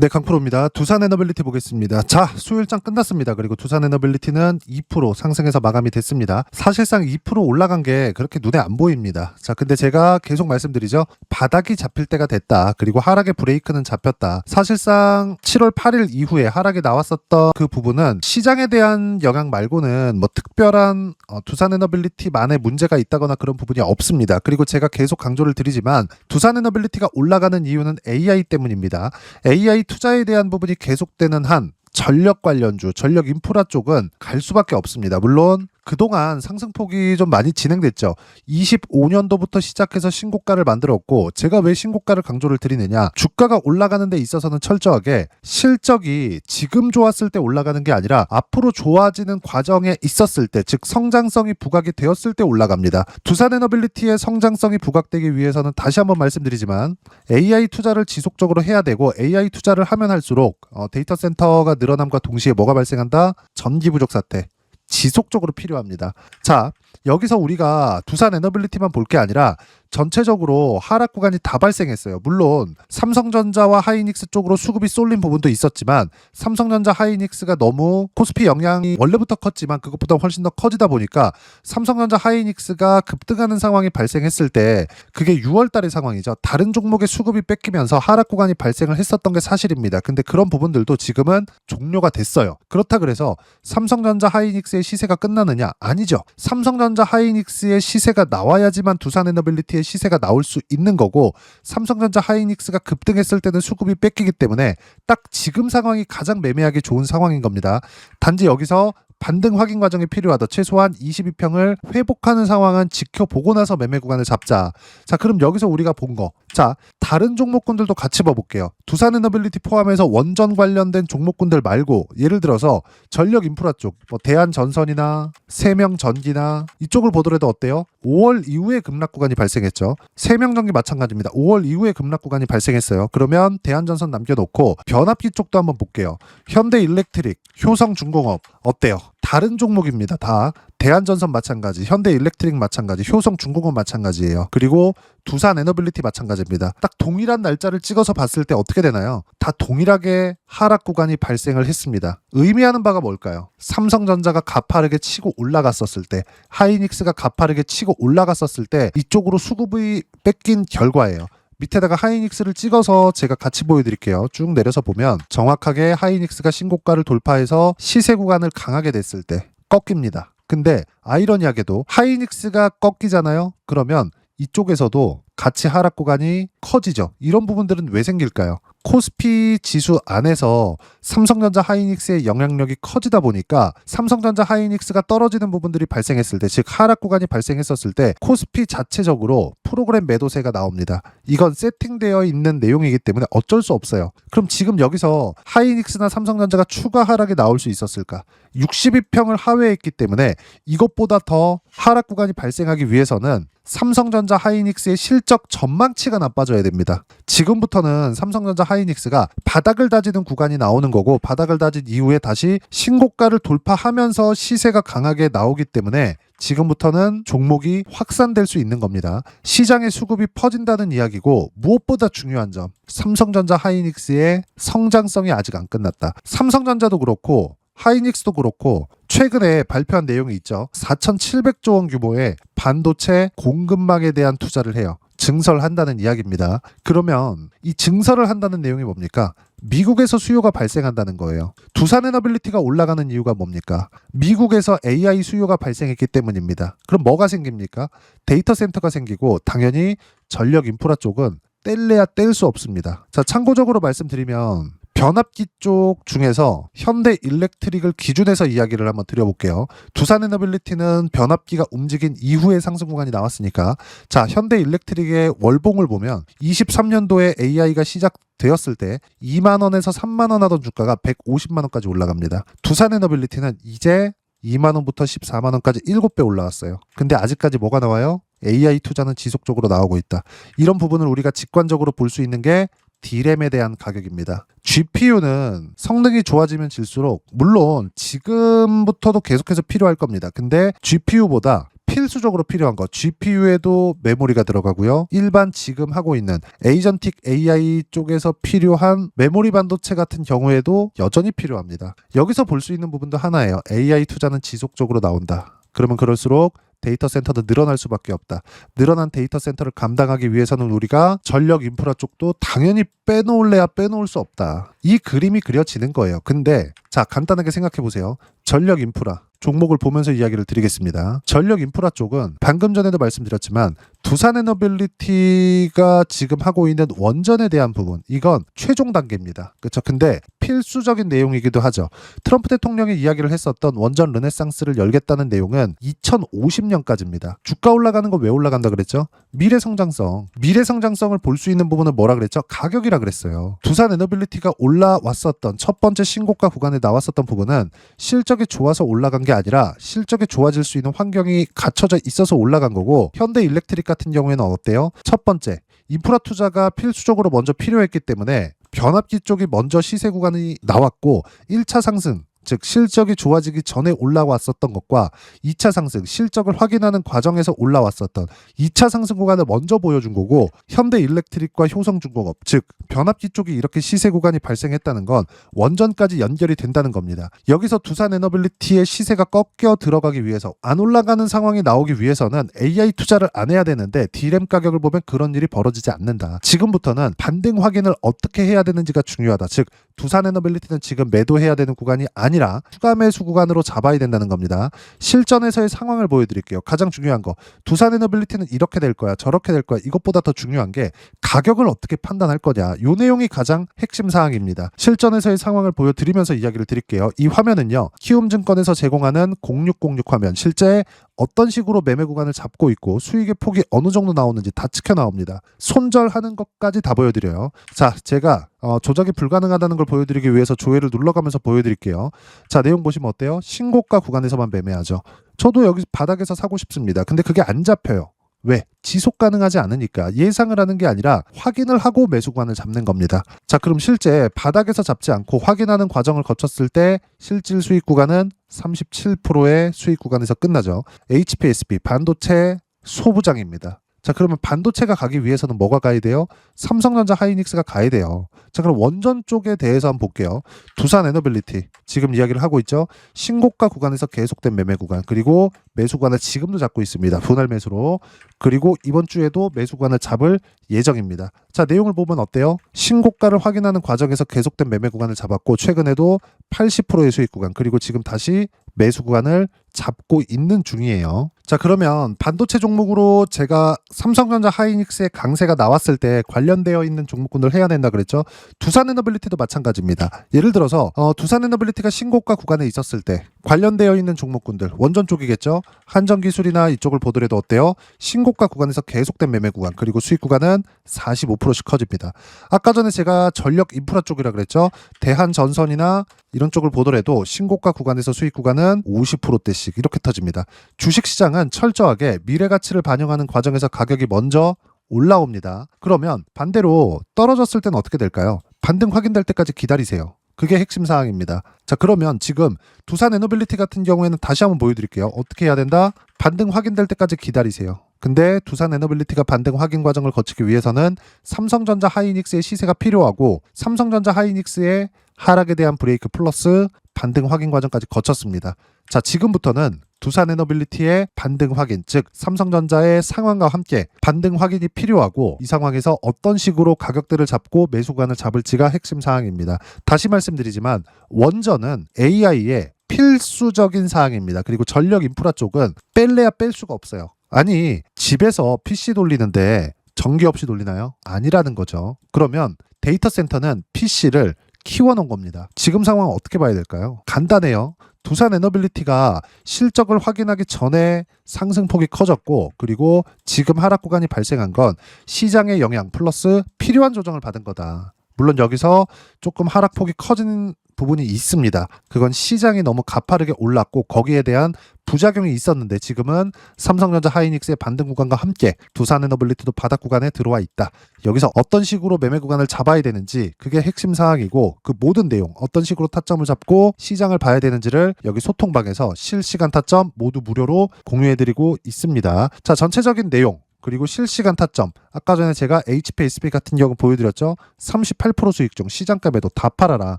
네, 강프로입니다. 두산 에너빌리티 보겠습니다. 자, 수요일장 끝났습니다. 그리고 두산 에너빌리티는 2% 상승해서 마감이 됐습니다. 사실상 2% 올라간 게 그렇게 눈에 안 보입니다. 자, 근데 제가 계속 말씀드리죠. 바닥이 잡힐 때가 됐다. 그리고 하락의 브레이크는 잡혔다. 사실상 7월 8일 이후에 하락이 나왔었던 그 부분은 시장에 대한 영향 말고는 뭐 특별한 두산 에너빌리티만의 문제가 있다거나 그런 부분이 없습니다. 그리고 제가 계속 강조를 드리지만 두산 에너빌리티가 올라가는 이유는 AI 때문입니다. AI 투자에 대한 부분이 계속되는 한 전력 관련주, 전력 인프라 쪽은 갈 수밖에 없습니다. 물론 그동안 상승폭이 좀 많이 진행됐죠. 25년도부터 시작해서 신고가를 만들었고, 제가 왜 신고가를 강조를 드리느냐, 주가가 올라가는 데 있어서는 철저하게 실적이 지금 좋았을 때 올라가는 게 아니라 앞으로 좋아지는 과정에 있었을 때, 즉 성장성이 부각이 되었을 때 올라갑니다. 두산 에너빌리티의 성장성이 부각되기 위해서는 다시 한번 말씀드리지만 AI 투자를 지속적으로 해야 되고, AI 투자를 하면 할수록 데이터 센터가 늘어남과 동시에 뭐가 발생한다? 전기 부족 사태. 지속적으로 필요합니다. 자, 여기서 우리가 두산 에너빌리티만 볼 게 아니라 전체적으로 하락 구간이 다 발생했어요. 물론 삼성전자와 하이닉스 쪽으로 수급이 쏠린 부분도 있었지만, 삼성전자 하이닉스가 너무 코스피 영향이 원래부터 컸지만 그것보다 훨씬 더 커지다 보니까 삼성전자 하이닉스가 급등하는 상황이 발생했을 때, 그게 6월 달의 상황이죠. 다른 종목의 수급이 뺏기면서 하락 구간이 발생을 했었던 게 사실입니다. 근데 그런 부분들도 지금은 종료가 됐어요. 그렇다 그래서 삼성전자 하이닉스의 시세가 끝나느냐? 아니죠. 삼성전자 하이닉스의 시세가 나와야지만 두산 에너빌리티의 시세가 나올 수 있는 거고, 삼성전자 하이닉스가 급등했을 때는 수급이 뺏기기 때문에 딱 지금 상황이 가장 매매하기 좋은 상황인 겁니다. 단지 여기서 반등 확인 과정이 필요하다. 최소한 22평을 회복하는 상황은 지켜보고 나서 매매 구간을 잡자. 자, 그럼 여기서 우리가 본 거. 자, 다른 종목군들도 같이 봐볼게요. 두산 에너빌리티 포함해서 원전 관련된 종목군들 말고, 예를 들어서 전력 인프라 쪽, 뭐 대한전선이나 세명전기나 이쪽을 보더라도 어때요? 5월 이후에 급락 구간이 발생했죠. 세명전기 마찬가지입니다. 5월 이후에 급락 구간이 발생했어요. 그러면 대한전선 남겨놓고 변압기 쪽도 한번 볼게요. 현대일렉트릭, 효성중공업 어때요? 다른 종목입니다. 다 대한전선 마찬가지, 현대일렉트릭 마찬가지, 효성중공업 마찬가지예요. 그리고 두산 에너빌리티 마찬가지입니다. 딱 동일한 날짜를 찍어서 봤을 때 어떻게 되나요? 다 동일하게 하락 구간이 발생을 했습니다. 의미하는 바가 뭘까요? 삼성전자가 가파르게 치고 올라갔었을 때, 하이닉스가 가파르게 치고 올라갔었을 때 이쪽으로 수급이 뺏긴 결과예요. 밑에다가 하이닉스를 찍어서 제가 같이 보여드릴게요. 쭉 내려서 보면 정확하게 하이닉스가 신고가를 돌파해서 시세 구간을 강하게 됐을 때 꺾입니다. 근데 아이러니하게도 하이닉스가 꺾이잖아요. 그러면 이쪽에서도 같이 하락 구간이 커지죠. 이런 부분들은 왜 생길까요? 코스피 지수 안에서 삼성전자 하이닉스의 영향력이 커지다 보니까 삼성전자 하이닉스가 떨어지는 부분들이 발생했을 때, 즉 하락 구간이 발생했었을 때 코스피 자체적으로 프로그램 매도세가 나옵니다. 이건 세팅되어 있는 내용이기 때문에 어쩔 수 없어요. 그럼 지금 여기서 하이닉스나 삼성전자가 추가 하락이 나올 수 있었을까? 62평을 하회했기 때문에 이것보다 더 하락 구간이 발생하기 위해서는 삼성전자 하이닉스의 실적 전망치가 나빠져야 됩니다. 지금부터는 삼성전자 하이닉스가 바닥을 다지는 구간이 나오는 거고, 바닥을 다진 이후에 다시 신고가를 돌파하면서 시세가 강하게 나오기 때문에 지금부터는 종목이 확산될 수 있는 겁니다. 시장의 수급이 퍼진다는 이야기고, 무엇보다 중요한 점, 삼성전자 하이닉스의 성장성이 아직 안 끝났다. 삼성전자도 그렇고 하이닉스도 그렇고 최근에 발표한 내용이 있죠. 4,700조 원 규모의 반도체 공급망에 대한 투자를 해요. 증설한다는 이야기입니다. 그러면 이 증설을 한다는 내용이 뭡니까? 미국에서 수요가 발생한다는 거예요. 두산 에너빌리티가 올라가는 이유가 뭡니까? 미국에서 AI 수요가 발생했기 때문입니다. 그럼 뭐가 생깁니까? 데이터 센터가 생기고, 당연히 전력 인프라 쪽은 뗄래야 뗄 수 없습니다. 자, 참고적으로 말씀드리면 변압기 쪽 중에서 현대일렉트릭을 기준해서 이야기를 한번 드려볼게요. 두산 에너빌리티는 변압기가 움직인 이후에 상승 구간이 나왔으니까, 자, 현대일렉트릭의 월봉을 보면 23년도에 AI가 시작되었을 때 2만원에서 3만원 하던 주가가 150만원까지 올라갑니다. 두산 에너빌리티는 이제 2만원부터 14만원까지 7배 올라왔어요. 근데 아직까지 뭐가 나와요? AI 투자는 지속적으로 나오고 있다. 이런 부분을 우리가 직관적으로 볼 수 있는 게 D램에 대한 가격입니다. GPU는 성능이 좋아지면 질수록, 물론 지금부터도 계속해서 필요할 겁니다. 근데 GPU보다 필수적으로 필요한 거 GPU에도 메모리가 들어가고요. 일반 지금 하고 있는 에이전틱 AI 쪽에서 필요한 메모리 반도체 같은 경우에도 여전히 필요합니다. 여기서 볼 수 있는 부분도 하나예요. AI 투자는 지속적으로 나온다. 그러면 그럴수록 데이터 센터도 늘어날 수밖에 없다. 늘어난 데이터 센터를 감당하기 위해서는 우리가 전력 인프라 쪽도 당연히 빼놓을래야 빼놓을 수 없다. 이 그림이 그려지는 거예요. 근데 자, 간단하게 생각해 보세요. 전력 인프라 종목을 보면서 이야기를 드리겠습니다. 전력 인프라 쪽은 방금 전에도 말씀드렸지만 두산에너빌리티가 지금 하고 있는 원전에 대한 부분, 이건 최종 단계입니다. 그렇죠? 근데 필수적인 내용이기도 하죠. 트럼프 대통령이 이야기를 했었던 원전 르네상스를 열겠다는 내용은 2050년까지입니다. 주가 올라가는 거 왜 올라간다 그랬죠? 미래 성장성을 볼 수 있는 부분은 뭐라 그랬죠? 가격이라 그랬어요. 두산에너빌리티가 올라왔었던 첫 번째 신고가 구간에 나왔었던 부분은 실적이 좋아서 올라간 게 아니라 실적이 좋아질 수 있는 환경이 갖춰져 있어서 올라간 거고, 현대일렉트릭 같은 경우에는 어때요? 첫 번째, 인프라 투자가 필수적으로 먼저 필요했기 때문에 변압기 쪽이 먼저 시세 구간이 나왔고 1차 상승, 즉 실적이 좋아지기 전에 올라왔었던 것과 2차 상승, 실적을 확인하는 과정에서 올라왔었던 2차 상승 구간을 먼저 보여준 거고, 현대일렉트릭과 효성중공업, 즉 변압기 쪽이 이렇게 시세 구간이 발생했다는 건 원전까지 연결이 된다는 겁니다. 여기서 두산에너빌리티의 시세가 꺾여 들어가기 위해서, 안 올라가는 상황이 나오기 위해서는 AI 투자를 안 해야 되는데 D램 가격을 보면 그런 일이 벌어지지 않는다. 지금부터는 반등 확인을 어떻게 해야 되는지가 중요하다. 즉 두산에너빌리티는 지금 매도해야 되는 구간이 아니라 추가 매수 구간으로 잡아야 된다는 겁니다. 실전에서의 상황을 보여드릴게요. 가장 중요한 거, 두산에너빌리티는 이렇게 될 거야, 저렇게 될 거야. 이것보다 더 중요한 게 가격을 어떻게 판단할 거냐. 이 내용이 가장 핵심 사항입니다. 실전에서의 상황을 보여드리면서 이야기를 드릴게요. 이 화면은요, 키움증권에서 제공하는 0606 화면, 실제 어떤 식으로 매매 구간을 잡고 있고 수익의 폭이 어느 정도 나오는지 다 찍혀 나옵니다. 손절하는 것까지 다 보여드려요. 자, 제가 조작이 불가능하다는 걸 보여드리기 위해서 조회를 눌러가면서 보여드릴게요. 자, 내용 보시면 어때요? 신고가 구간에서만 매매하죠. 저도 여기 바닥에서 사고 싶습니다. 근데 그게 안 잡혀요. 왜? 지속 가능하지 않으니까. 예상을 하는 게 아니라 확인을 하고 매수 구간을 잡는 겁니다. 자, 그럼 실제 바닥에서 잡지 않고 확인하는 과정을 거쳤을 때 실질 수익 구간은 37%의 수익 구간에서 끝나죠. HPSB, 반도체 소부장입니다. 자, 그러면 반도체가 가기 위해서는 뭐가 가야 돼요? 삼성전자 하이닉스가 가야 돼요. 자, 그럼 원전 쪽에 대해서 한번 볼게요. 두산에너빌리티 지금 이야기를 하고 있죠. 신고가 구간에서 계속된 매매 구간, 그리고 매수 구간을 지금도 잡고 있습니다. 분할 매수로. 그리고 이번 주에도 매수 구간을 잡을 예정입니다. 자, 내용을 보면 어때요? 신고가를 확인하는 과정에서 계속된 매매 구간을 잡았고, 최근에도 80%의 수익 구간, 그리고 지금 다시 매수 구간을 잡고 있는 중이에요. 자, 그러면 반도체 종목으로 제가 삼성전자 하이닉스의 강세가 나왔을 때 관련되어 있는 종목군들 해야 된다 그랬죠. 두산에너빌리티도 마찬가지입니다. 예를 들어서 두산에너빌리티가 신고가 구간에 있었을 때 관련되어 있는 종목군들, 원전 쪽이겠죠. 한전기술이나 이쪽을 보더라도 어때요? 신고가 구간에서 계속된 매매 구간, 그리고 수익 구간은 45%씩 커집니다. 아까 전에 제가 전력 인프라 쪽이라 그랬죠. 대한전선이나 이런 쪽을 보더라도 신고가 구간에서 수익 구간은 50%대씩 이렇게 터집니다. 주식시장은 철저하게 미래 가치를 반영하는 과정에서 가격이 먼저 올라옵니다. 그러면 반대로 떨어졌을 때는 어떻게 될까요? 반등 확인될 때까지 기다리세요. 그게 핵심 사항입니다. 자, 그러면 지금 두산에너빌리티 같은 경우에는 다시 한번 보여드릴게요. 어떻게 해야 된다? 반등 확인될 때까지 기다리세요. 근데 두산에너빌리티가 반등 확인 과정을 거치기 위해서는 삼성전자 하이닉스의 시세가 필요하고, 삼성전자 하이닉스의 하락에 대한 브레이크 플러스 반등 확인 과정까지 거쳤습니다. 자, 지금부터는 두산에너빌리티의 반등 확인, 즉 삼성전자의 상황과 함께 반등 확인이 필요하고, 이 상황에서 어떤 식으로 가격대를 잡고 매수 구간을 잡을지가 핵심 사항입니다. 다시 말씀드리지만 원전은 AI의 필수적인 사항입니다. 그리고 전력 인프라 쪽은 뺄래야 뺄 수가 없어요. 아니, 집에서 PC 돌리는데 전기 없이 돌리나요? 아니라는 거죠. 그러면 데이터 센터는 PC를 키워놓은 겁니다. 지금 상황 어떻게 봐야 될까요? 간단해요. 두산에너빌리티가 실적을 확인하기 전에 상승폭이 커졌고, 그리고 지금 하락 구간이 발생한 건 시장의 영향 플러스 필요한 조정을 받은 거다. 물론 여기서 조금 하락폭이 커지는 부분이 있습니다. 그건 시장이 너무 가파르게 올랐고 거기에 대한 부작용이 있었는데 지금은 삼성전자 하이닉스의 반등 구간과 함께 두산에너빌리티도 바닥 구간에 들어와 있다. 여기서 어떤 식으로 매매 구간을 잡아야 되는지 그게 핵심 사항이고 그 모든 내용 어떤 식으로 타점을 잡고 시장을 봐야 되는지를 여기 소통방에서 실시간 타점 모두 무료로 공유해드리고 있습니다. 자, 전체적인 내용 그리고 실시간 타점 아까 전에 제가 HPSB 같은 경우 보여드렸죠. 38% 수익 중 시장가에도 다 팔아라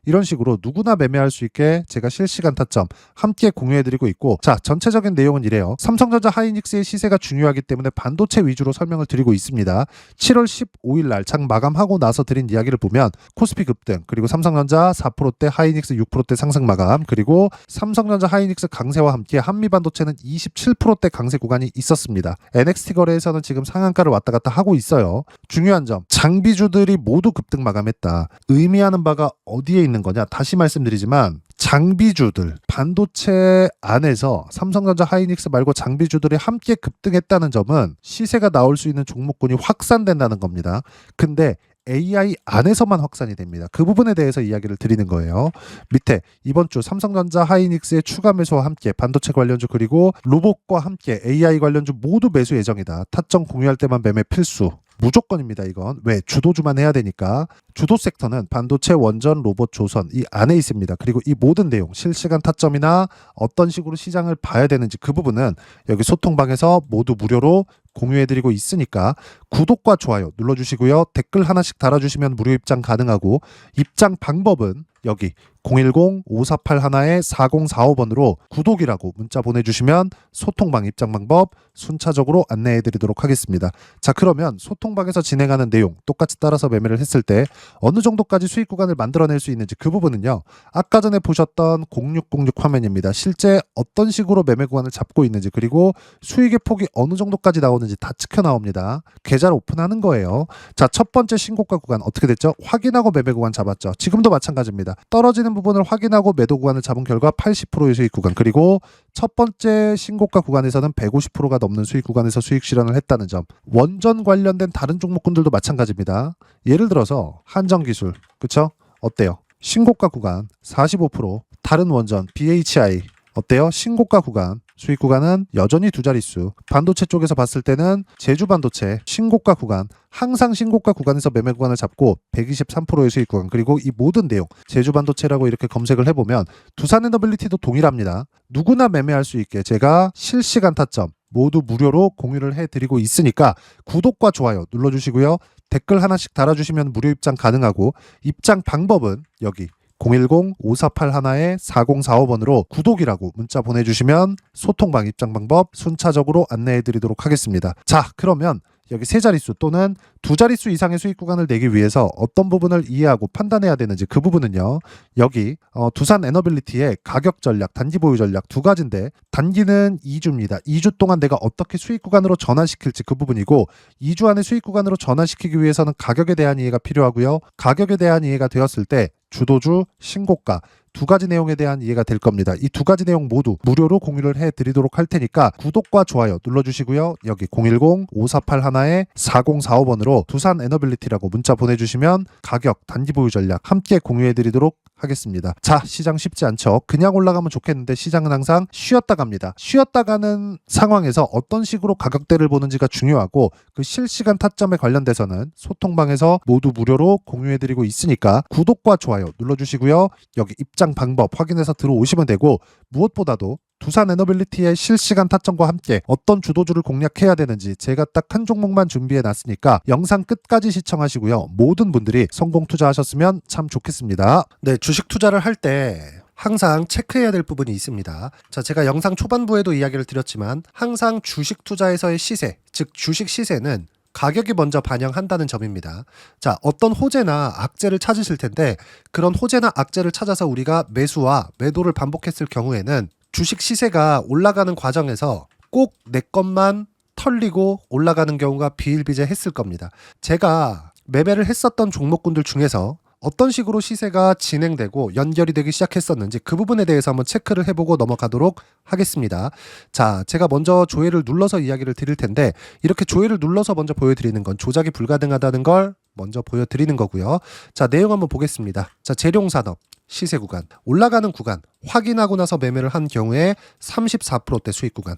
이런 식으로 누구나 매매할 수 있게 제가 실시간 타점 함께 공유해드리고 있고 자 전체적인 내용은 이래요. 삼성전자 하이닉스의 시세가 중요하기 때문에 반도체 위주로 설명을 드리고 있습니다. 7월 15일 날 장 마감하고 나서 드린 이야기를 보면 코스피 급등 그리고 삼성전자 4%대 하이닉스 6%대 상승 마감 그리고 삼성전자 하이닉스 강세와 함께 한미반도체는 27%대 강세 구간이 있었습니다. NXT 거래에서는 지금 상한가를 왔다 갔다 하고 있어요. 중요한 점 장비주들이 모두 급등 마감했다. 의미하는 바가 어디에 있는 거냐 다시 말씀드리지만 장비주들 반도체 안에서 삼성전자 하이닉스 말고 장비주들이 함께 급등했다는 점은 시세가 나올 수 있는 종목군이 확산된다는 겁니다. 근데 AI 안에서만 확산이 됩니다. 그 부분에 대해서 이야기를 드리는 거예요. 밑에 이번 주 삼성전자 하이닉스의 추가 매수와 함께 반도체 관련주 그리고 로봇과 함께 AI 관련주 모두 매수 예정이다. 타점 공유할 때만 매매 필수. 무조건입니다. 이건 왜 주도주만 해야 되니까. 주도 섹터는 반도체, 원전, 로봇, 조선 이 안에 있습니다. 그리고 이 모든 내용 실시간 타점이나 어떤 식으로 시장을 봐야 되는지 그 부분은 여기 소통방에서 모두 무료로 공유해드리고 있으니까 구독과 좋아요 눌러주시고요. 댓글 하나씩 달아주시면 무료 입장 가능하고 입장 방법은 여기 010-5481-4045번으로 구독이라고 문자 보내주시면 소통방 입장 방법 순차적으로 안내해드리도록 하겠습니다. 자 그러면 소통방에서 진행하는 내용 똑같이 따라서 매매를 했을 때 어느 정도까지 수익 구간을 만들어낼 수 있는지 그 부분은요. 아까 전에 보셨던 0606 화면입니다. 실제 어떤 식으로 매매 구간을 잡고 있는지 그리고 수익의 폭이 어느 정도까지 나오는지 다 찍혀 나옵니다. 계좌를 오픈하는 거예요. 자, 첫 번째 신고가 구간 어떻게 됐죠? 확인하고 매매 구간 잡았죠. 지금도 마찬가지입니다. 떨어지는 부분을 확인하고 매도 구간을 잡은 결과 80%의 수익 구간 그리고 첫 번째 신고가 구간에서는 150%가 넘는 수익 구간에서 수익 실현을 했다는 점. 원전 관련된 다른 종목군들도 마찬가지입니다. 예를 들어서 한정기술 그쵸? 어때요? 신고가 구간 45% 다른 원전 BHI 어때요? 신고가 구간 수익 구간은 여전히 두 자릿수. 반도체 쪽에서 봤을 때는 제주반도체 신고가 구간 항상 신고가 구간에서 매매 구간을 잡고 123%의 수익 구간 그리고 이 모든 내용 제주반도체라고 이렇게 검색을 해보면 두산에너빌리티도 동일합니다. 누구나 매매할 수 있게 제가 실시간 타점 모두 무료로 공유를 해드리고 있으니까 구독과 좋아요 눌러주시고요. 댓글 하나씩 달아주시면 무료 입장 가능하고 입장 방법은 여기 010-5481-4045번으로 구독이라고 문자 보내주시면 소통방 입장 방법 순차적으로 안내해드리도록 하겠습니다. 자 그러면 여기 세 자릿수 또는 두 자릿수 이상의 수익 구간을 내기 위해서 어떤 부분을 이해하고 판단해야 되는지 그 부분은요. 여기 두산에너빌리티의 가격 전략, 단기 보유 전략 두 가지인데 단기는 2주입니다. 2주 동안 내가 어떻게 수익 구간으로 전환시킬지 그 부분이고 2주 안에 수익 구간으로 전환시키기 위해서는 가격에 대한 이해가 필요하고요. 가격에 대한 이해가 되었을 때 주도주, 신고가 두 가지 내용에 대한 이해가 될 겁니다. 이 두 가지 내용 모두 무료로 공유를 해드리도록 할 테니까 구독과 좋아요 눌러주시고요. 여기 010-5481-4045번으로 두산에너빌리티라고 문자 보내주시면 가격, 단기 보유 전략 함께 공유해드리도록 하겠습니다. 자 시장 쉽지 않죠. 그냥 올라가면 좋겠는데 시장은 항상 쉬었다 갑니다. 쉬었다 가는 상황에서 어떤 식으로 가격대를 보는지가 중요하고 그 실시간 타점에 관련돼서는 소통방에서 모두 무료로 공유해드리고 있으니까 구독과 좋아요 눌러주시고요. 여기 입장 방법 확인해서 들어오시면 되고 무엇보다도 두산에너빌리티의 실시간 타점과 함께 어떤 주도주를 공략해야 되는지 제가 딱 한 종목만 준비해 놨으니까 영상 끝까지 시청하시고요. 모든 분들이 성공 투자하셨으면 참 좋겠습니다. 네, 주식 투자를 할 때 항상 체크해야 될 부분이 있습니다. 자, 제가 영상 초반부에도 이야기를 드렸지만 항상 주식 투자에서의 시세, 즉 주식 시세는 가격이 먼저 반영한다는 점입니다. 자, 어떤 호재나 악재를 찾으실 텐데 그런 호재나 악재를 찾아서 우리가 매수와 매도를 반복했을 경우에는 주식 시세가 올라가는 과정에서 꼭 내 것만 털리고 올라가는 경우가 비일비재했을 겁니다. 제가 매매를 했었던 종목군들 중에서 어떤 식으로 시세가 진행되고 연결이 되기 시작했었는지 그 부분에 대해서 한번 체크를 해보고 넘어가도록 하겠습니다. 자, 제가 먼저 조회를 눌러서 이야기를 드릴 텐데 이렇게 조회를 눌러서 먼저 보여드리는 건 조작이 불가능하다는 걸 먼저 보여드리는 거고요. 자, 내용 한번 보겠습니다. 자, 재룡산업 시세 구간, 올라가는 구간 확인하고 나서 매매를 한 경우에 34%대 수익 구간.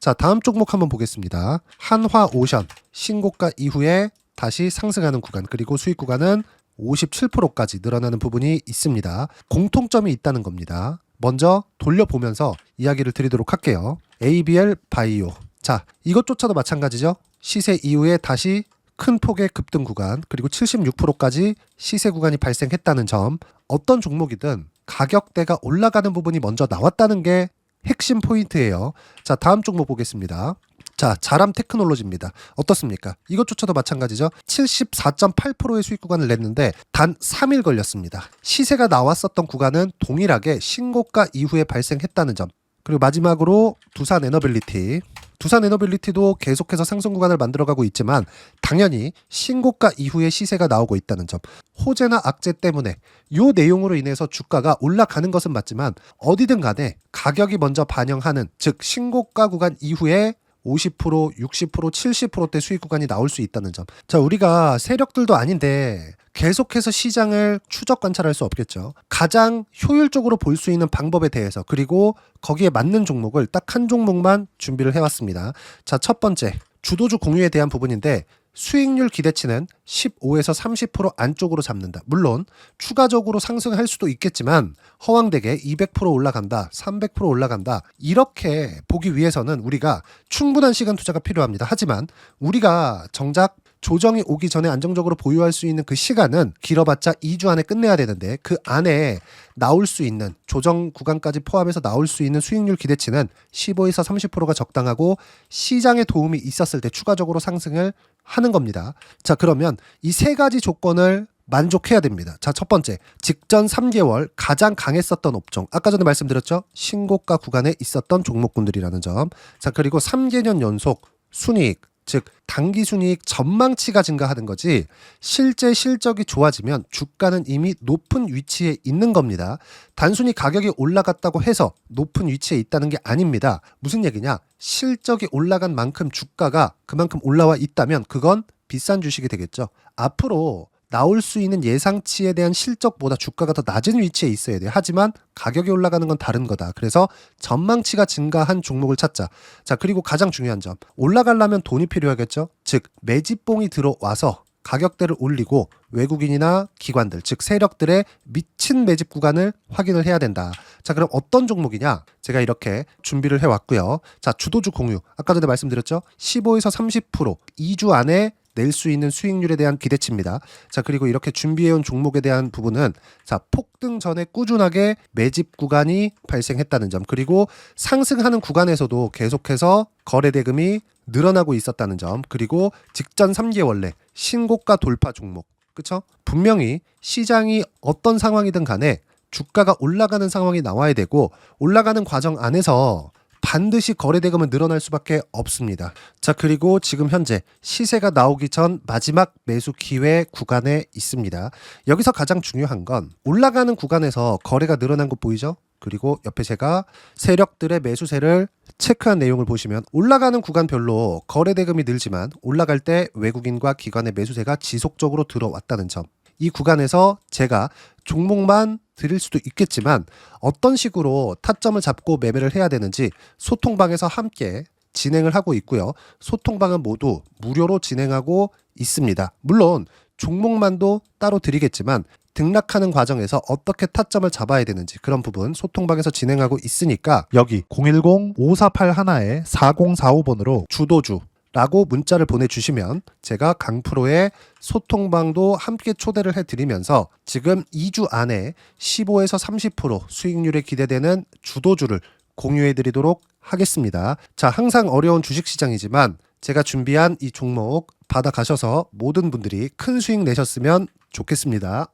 자, 다음 종목 한번 보겠습니다. 한화오션 신고가 이후에 다시 상승하는 구간, 그리고 수익 구간은 57%까지 늘어나는 부분이 있습니다. 공통점이 있다는 겁니다. 먼저 돌려보면서 이야기를 드리도록 할게요. ABL 바이오. 자, 이것조차도 마찬가지죠. 시세 이후에 다시 큰 폭의 급등 구간, 그리고 76%까지 시세 구간이 발생했다는 점. 어떤 종목이든 가격대가 올라가는 부분이 먼저 나왔다는 게 핵심 포인트예요. 자, 다음 종목 보겠습니다. 자, 자람 테크놀로지입니다. 어떻습니까? 이것조차도 마찬가지죠. 74.8%의 수익 구간을 냈는데 단 3일 걸렸습니다. 시세가 나왔었던 구간은 동일하게 신고가 이후에 발생했다는 점. 그리고 마지막으로 두산에너빌리티. 두산에너빌리티도 계속해서 상승 구간을 만들어가고 있지만 당연히 신고가 이후에 시세가 나오고 있다는 점. 호재나 악재 때문에 이 내용으로 인해서 주가가 올라가는 것은 맞지만 어디든 간에 가격이 먼저 반영하는, 즉 신고가 구간 이후에 50%, 60%, 70%대 수익 구간이 나올 수 있다는 점. 자, 우리가 세력들도 아닌데 계속해서 시장을 추적 관찰할 수 없겠죠. 가장 효율적으로 볼 수 있는 방법에 대해서, 그리고 거기에 맞는 종목을 딱 한 종목만 준비를 해왔습니다. 자, 첫 번째 주도주 공유에 대한 부분인데 수익률 기대치는 15에서 30% 안쪽으로 잡는다. 물론 추가적으로 상승할 수도 있겠지만 허황되게 200% 올라간다, 300% 올라간다, 이렇게 보기 위해서는 우리가 충분한 시간 투자가 필요합니다. 하지만 우리가 정작 조정이 오기 전에 안정적으로 보유할 수 있는 그 시간은 길어봤자 2주 안에 끝내야 되는데, 그 안에 나올 수 있는 조정 구간까지 포함해서 나올 수 있는 수익률 기대치는 15에서 30%가 적당하고 시장에 도움이 있었을 때 추가적으로 상승을 하는 겁니다. 자, 그러면 이 세 가지 조건을 만족해야 됩니다. 자, 첫 번째, 직전 3개월 가장 강했었던 업종. 아까 전에 말씀드렸죠? 신고가 구간에 있었던 종목군들이라는 점. 자, 그리고 3개년 연속 순이익, 즉 단기 순이익 전망치가 증가하는 거지 실제 실적이 좋아지면 주가는 이미 높은 위치에 있는 겁니다. 단순히 가격이 올라갔다고 해서 높은 위치에 있다는 게 아닙니다. 무슨 얘기냐? 실적이 올라간 만큼 주가가 그만큼 올라와 있다면 그건 비싼 주식이 되겠죠. 앞으로 나올 수 있는 예상치에 대한 실적보다 주가가 더 낮은 위치에 있어야 돼요. 하지만 가격이 올라가는 건 다른 거다. 그래서 전망치가 증가한 종목을 찾자. 자, 그리고 가장 중요한 점. 올라가려면 돈이 필요하겠죠. 즉 매집봉이 들어와서 가격대를 올리고 외국인이나 기관들, 즉 세력들의 미친 매집 구간을 확인을 해야 된다. 자, 그럼 어떤 종목이냐? 제가 이렇게 준비를 해왔고요. 자, 주도주 공유. 아까 전에 말씀드렸죠. 15에서 30% 2주 안에 낼 수 있는 수익률에 대한 기대치입니다. 자, 그리고 이렇게 준비해온 종목에 대한 부분은 자, 폭등 전에 꾸준하게 매집 구간이 발생했다는 점, 그리고 상승하는 구간에서도 계속해서 거래 대금이 늘어나고 있었다는 점, 그리고 직전 3개월 내 신고가 돌파 종목. 그쵸? 분명히 시장이 어떤 상황이든 간에 주가가 올라가는 상황이 나와야 되고 올라가는 과정 안에서 반드시 거래 대금은 늘어날 수밖에 없습니다. 자, 그리고 지금 현재 시세가 나오기 전 마지막 매수 기회 구간에 있습니다. 여기서 가장 중요한 건 올라가는 구간에서 거래가 늘어난 거 보이죠? 그리고 옆에 제가 세력들의 매수세를 체크한 내용을 보시면 올라가는 구간별로 거래 대금이 늘지만 올라갈 때 외국인과 기관의 매수세가 지속적으로 들어왔다는 점. 이 구간에서 제가 종목만 드릴 수도 있겠지만 어떤 식으로 타점을 잡고 매매를 해야 되는지 소통방에서 함께 진행을 하고 있고요. 소통방은 모두 무료로 진행하고 있습니다. 물론 종목만도 따로 드리겠지만 등락하는 과정에서 어떻게 타점을 잡아야 되는지 그런 부분 소통방에서 진행하고 있으니까 여기 010-5481-4045번으로 주도주 라고 문자를 보내주시면 제가 강프로의 소통방도 함께 초대를 해드리면서 지금 2주 안에 15에서 30% 수익률에 기대되는 주도주를 공유해드리도록 하겠습니다. 자, 항상 어려운 주식시장이지만 제가 준비한 이 종목 받아가셔서 모든 분들이 큰 수익 내셨으면 좋겠습니다.